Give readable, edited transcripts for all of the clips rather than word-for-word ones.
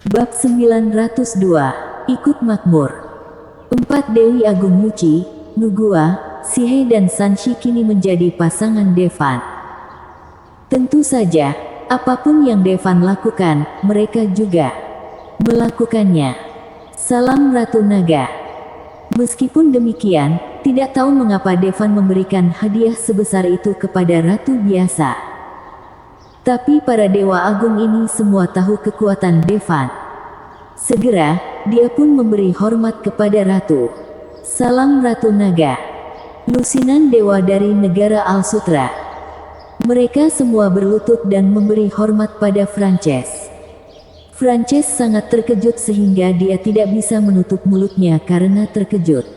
Bab 902, Ikut Makmur. 4 Dewi Agung Muci, Nugua, Sihei dan Sanshi kini menjadi pasangan Devan. Tentu saja, apapun yang Devan lakukan, mereka juga melakukannya. Salam Ratu Naga. Meskipun demikian, tidak tahu mengapa Devan memberikan hadiah sebesar itu kepada ratu biasa. Tapi para Dewa Agung ini semua tahu kekuatan Devan. Segera, dia pun memberi hormat kepada ratu. Salam Ratu Naga. Lusinan dewa dari negara Al-Sutra. Mereka semua berlutut dan memberi hormat pada Frances. Frances sangat terkejut sehingga dia tidak bisa menutup mulutnya karena terkejut.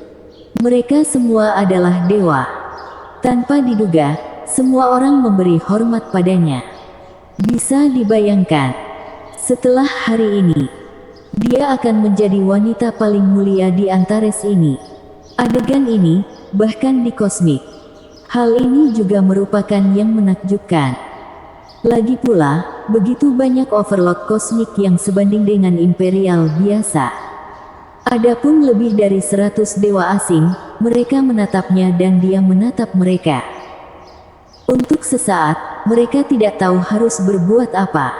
Mereka semua adalah dewa. Tanpa diduga, semua orang memberi hormat padanya. Bisa dibayangkan, setelah hari ini, dia akan menjadi wanita paling mulia di Antares ini. Adegan ini, bahkan di kosmik. Hal ini juga merupakan yang menakjubkan. Lagi pula, begitu banyak overlord kosmik yang sebanding dengan imperial biasa. Adapun lebih dari 100 dewa asing, mereka menatapnya dan dia menatap mereka. Untuk sesaat, mereka tidak tahu harus berbuat apa.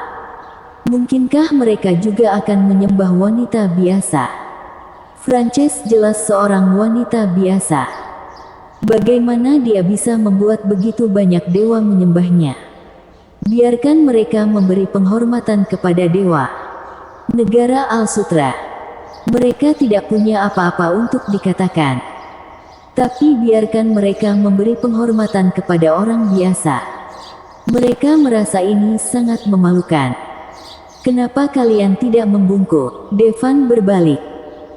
Mungkinkah mereka juga akan menyembah wanita biasa? Frances jelas seorang wanita biasa. Bagaimana dia bisa membuat begitu banyak dewa menyembahnya? Biarkan mereka memberi penghormatan kepada dewa. Negara Al-Sutra. Mereka tidak punya apa-apa untuk dikatakan. Tapi biarkan mereka memberi penghormatan kepada orang biasa. Mereka merasa ini sangat memalukan. Kenapa kalian tidak membungkuk? Devan berbalik.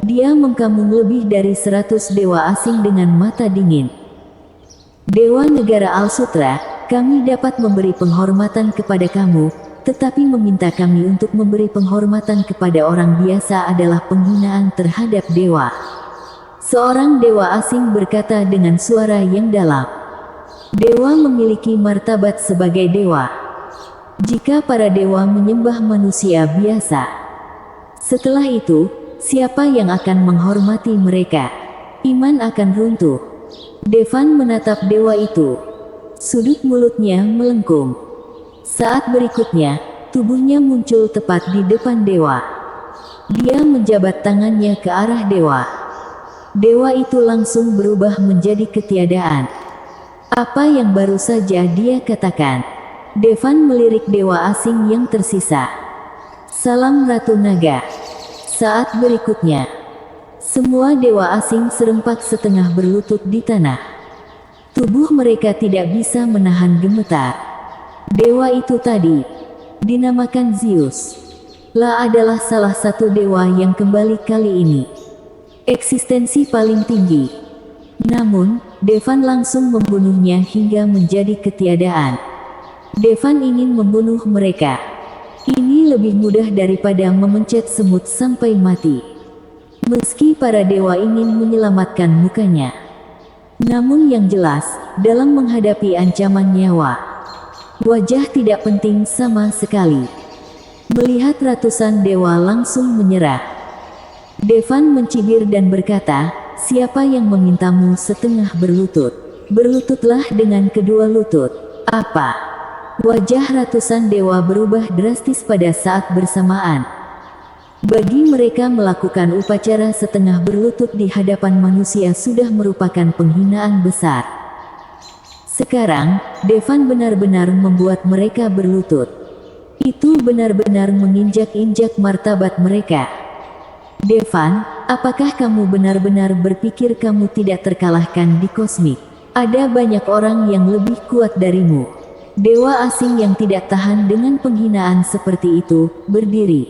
Dia mengkamung lebih dari 100 dewa asing dengan mata dingin. Dewa negara Al-Sutra, kami dapat memberi penghormatan kepada kamu, tetapi meminta kami untuk memberi penghormatan kepada orang biasa adalah penghinaan terhadap dewa. Seorang dewa asing berkata dengan suara yang dalam. Dewa memiliki martabat sebagai dewa. Jika para dewa menyembah manusia biasa, setelah itu, siapa yang akan menghormati mereka? Iman akan runtuh. Devan menatap dewa itu. Sudut mulutnya melengkung. Saat berikutnya, tubuhnya muncul tepat di depan dewa. Dia menjabat tangannya ke arah dewa. Dewa itu langsung berubah menjadi ketiadaan. Apa yang baru saja dia katakan? Devan melirik dewa asing yang tersisa. Salam Ratu Naga. Saat berikutnya, semua dewa asing serempak setengah berlutut di tanah. Tubuh mereka tidak bisa menahan gemetar. Dewa itu tadi dinamakan Zeus. La adalah salah satu dewa yang kembali kali ini. Eksistensi paling tinggi. Namun, Devan langsung membunuhnya hingga menjadi ketiadaan. Devan ingin membunuh mereka. Ini lebih mudah daripada memencet semut sampai mati. Meski para dewa ingin menyelamatkan mukanya. Namun yang jelas, dalam menghadapi ancaman nyawa, wajah tidak penting sama sekali. Melihat ratusan dewa langsung menyerah, Devan mencibir dan berkata, siapa yang memintamu setengah berlutut? Berlututlah dengan kedua lutut. Apa? Wajah ratusan dewa berubah drastis pada saat bersamaan. Bagi mereka melakukan upacara setengah berlutut di hadapan manusia sudah merupakan penghinaan besar. Sekarang, Devan benar-benar membuat mereka berlutut. Itu benar-benar menginjak-injak martabat mereka. Devan, apakah kamu benar-benar berpikir kamu tidak terkalahkan di kosmik? Ada banyak orang yang lebih kuat darimu. Dewa asing yang tidak tahan dengan penghinaan seperti itu, berdiri.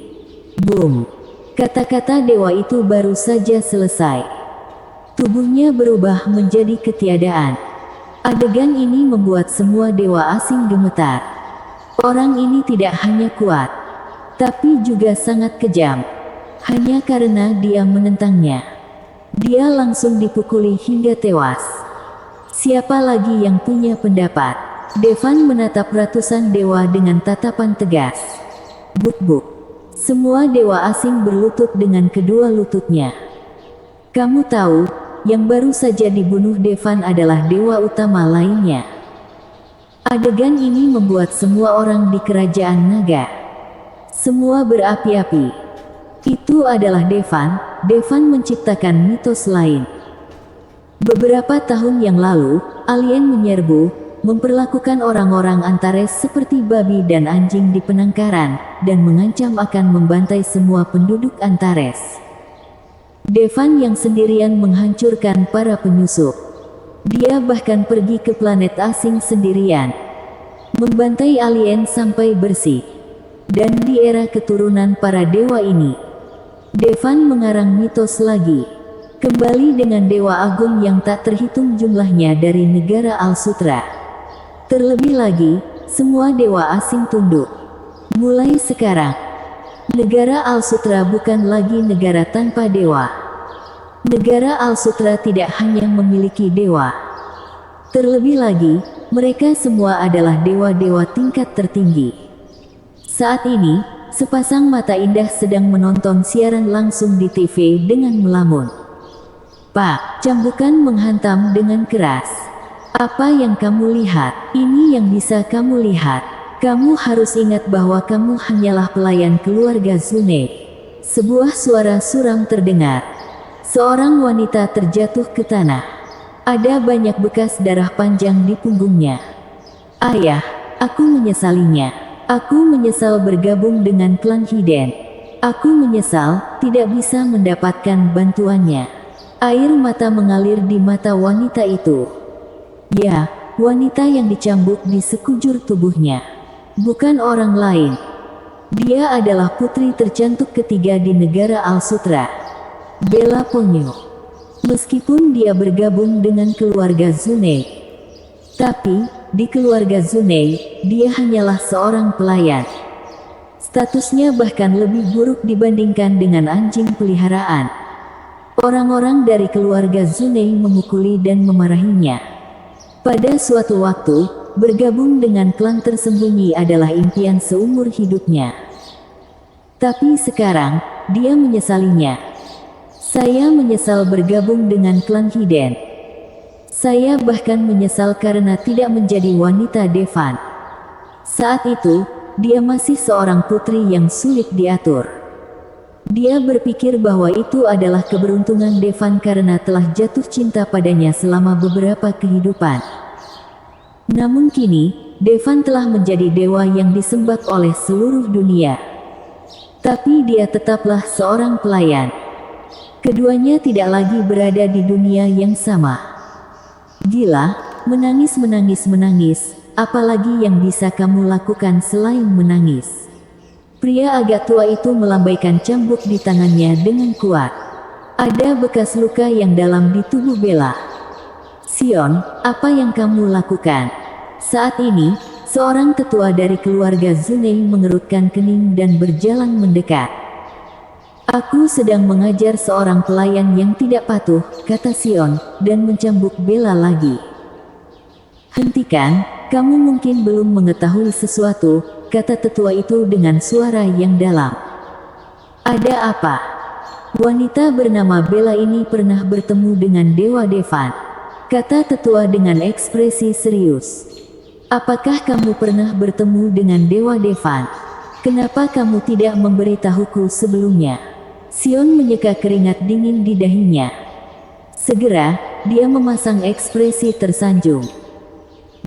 Boom. Kata-kata dewa itu baru saja selesai. Tubuhnya berubah menjadi ketiadaan. Adegan ini membuat semua dewa asing gemetar. Orang ini tidak hanya kuat, tapi juga sangat kejam. Hanya karena dia menentangnya, dia langsung dipukuli hingga tewas. Siapa lagi yang punya pendapat? Devan menatap ratusan dewa dengan tatapan tegas. Buk-buk. Semua dewa asing berlutut dengan kedua lututnya. Kamu tahu, yang baru saja dibunuh Devan adalah dewa utama lainnya. Adegan ini membuat semua orang di kerajaan naga semua berapi-api. Itu adalah Devan. Devan menciptakan mitos lain. Beberapa tahun yang lalu, alien menyerbu, memperlakukan orang-orang Antares seperti babi dan anjing di penangkaran, dan mengancam akan membantai semua penduduk Antares. Devan yang sendirian menghancurkan para penyusup. Dia bahkan pergi ke planet asing sendirian, membantai alien sampai bersih. Dan di era keturunan para dewa ini, Devan mengarang mitos lagi. Kembali dengan dewa agung yang tak terhitung jumlahnya dari negara Alsutra. Terlebih lagi, semua dewa asing tunduk. Mulai sekarang, negara Alsutra bukan lagi negara tanpa dewa. Negara Alsutra tidak hanya memiliki dewa. Terlebih lagi, mereka semua adalah dewa-dewa tingkat tertinggi. Saat ini, sepasang mata indah sedang menonton siaran langsung di TV dengan melamun. Pak, cambukan menghantam dengan keras. Apa yang kamu lihat? Ini yang bisa kamu lihat. Kamu harus ingat bahwa kamu hanyalah pelayan keluarga Zune. Sebuah suara suram terdengar. Seorang wanita terjatuh ke tanah. Ada banyak bekas darah panjang di punggungnya. Ayah, aku menyesalinya. Aku menyesal bergabung dengan klan Hiden. Aku menyesal tidak bisa mendapatkan bantuannya. Air mata mengalir di mata wanita itu. Ya, wanita yang dicambuk di sekujur tubuhnya. Bukan orang lain. Dia adalah putri tercantik ketiga di negara Alsutra, Bella Ponyo. Meskipun dia bergabung dengan keluarga Zune, tapi di keluarga Zune, dia hanyalah seorang pelayan. Statusnya bahkan lebih buruk dibandingkan dengan anjing peliharaan. Orang-orang dari keluarga Zune memukuli dan memarahinya. Pada suatu waktu, bergabung dengan klan tersembunyi adalah impian seumur hidupnya. Tapi sekarang, dia menyesalinya. Saya menyesal bergabung dengan klan Hiden. Saya bahkan menyesal karena tidak menjadi wanita Devan. Saat itu, dia masih seorang putri yang sulit diatur. Dia berpikir bahwa itu adalah keberuntungan Devan karena telah jatuh cinta padanya selama beberapa kehidupan. Namun kini, Devan telah menjadi dewa yang disembah oleh seluruh dunia. Tapi dia tetaplah seorang pelayan. Keduanya tidak lagi berada di dunia yang sama. Gila, menangis, apalagi yang bisa kamu lakukan selain menangis? Pria agak tua itu melambaikan cambuk di tangannya dengan kuat. Ada bekas luka yang dalam di tubuh Bella. Sion, apa yang kamu lakukan? Saat ini, seorang tetua dari keluarga Zune mengerutkan kening dan berjalan mendekat. Aku sedang mengajar seorang pelayan yang tidak patuh, kata Sion, dan mencambuk Bella lagi. Hentikan, kamu mungkin belum mengetahui sesuatu, kata tetua itu dengan suara yang dalam. Ada apa? Wanita bernama Bella ini pernah bertemu dengan Dewa Devan, kata tetua dengan ekspresi serius. Apakah kamu pernah bertemu dengan Dewa Devan? Kenapa kamu tidak memberitahuku sebelumnya? Sion menyeka keringat dingin di dahinya. Segera, dia memasang ekspresi tersanjung.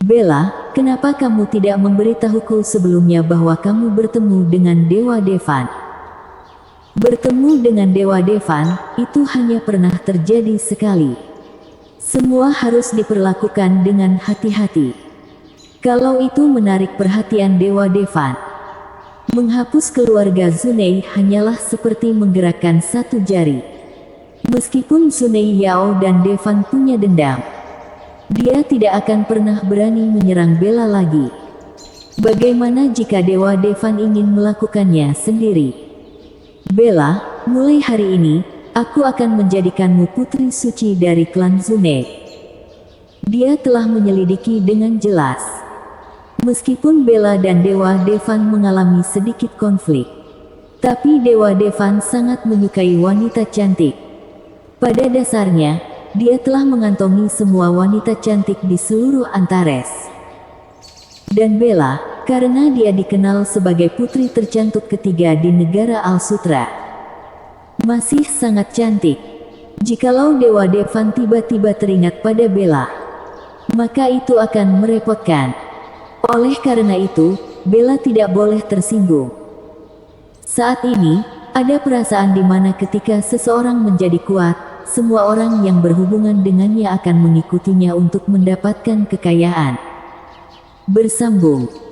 Bella, kenapa kamu tidak memberitahuku sebelumnya bahwa kamu bertemu dengan Dewa Devan? Bertemu dengan Dewa Devan, itu hanya pernah terjadi sekali. Semua harus diperlakukan dengan hati-hati. Kalau itu menarik perhatian Dewa Devan, menghapus keluarga Zune hanyalah seperti menggerakkan satu jari. Meskipun Zune Yao dan Devan punya dendam, dia tidak akan pernah berani menyerang Bella lagi. Bagaimana jika Dewa Devan ingin melakukannya sendiri? Bella, mulai hari ini, aku akan menjadikanmu putri suci dari klan Zune. Dia telah menyelidiki dengan jelas. Meskipun Bella dan Dewa Devan mengalami sedikit konflik, Tapi Dewa Devan sangat menyukai wanita cantik. Pada dasarnya, dia telah mengantongi semua wanita cantik di seluruh Antares. Dan Bella, karena dia dikenal sebagai putri tercantik ketiga di negara Al-Sutra, masih sangat cantik. Jikalau Dewa Devan tiba-tiba teringat pada Bella, maka itu akan merepotkan. Oleh karena itu, Bella tidak boleh tersinggung. Saat ini, ada perasaan di mana ketika seseorang menjadi kuat, semua orang yang berhubungan dengannya akan mengikutinya untuk mendapatkan kekayaan. Bersambung.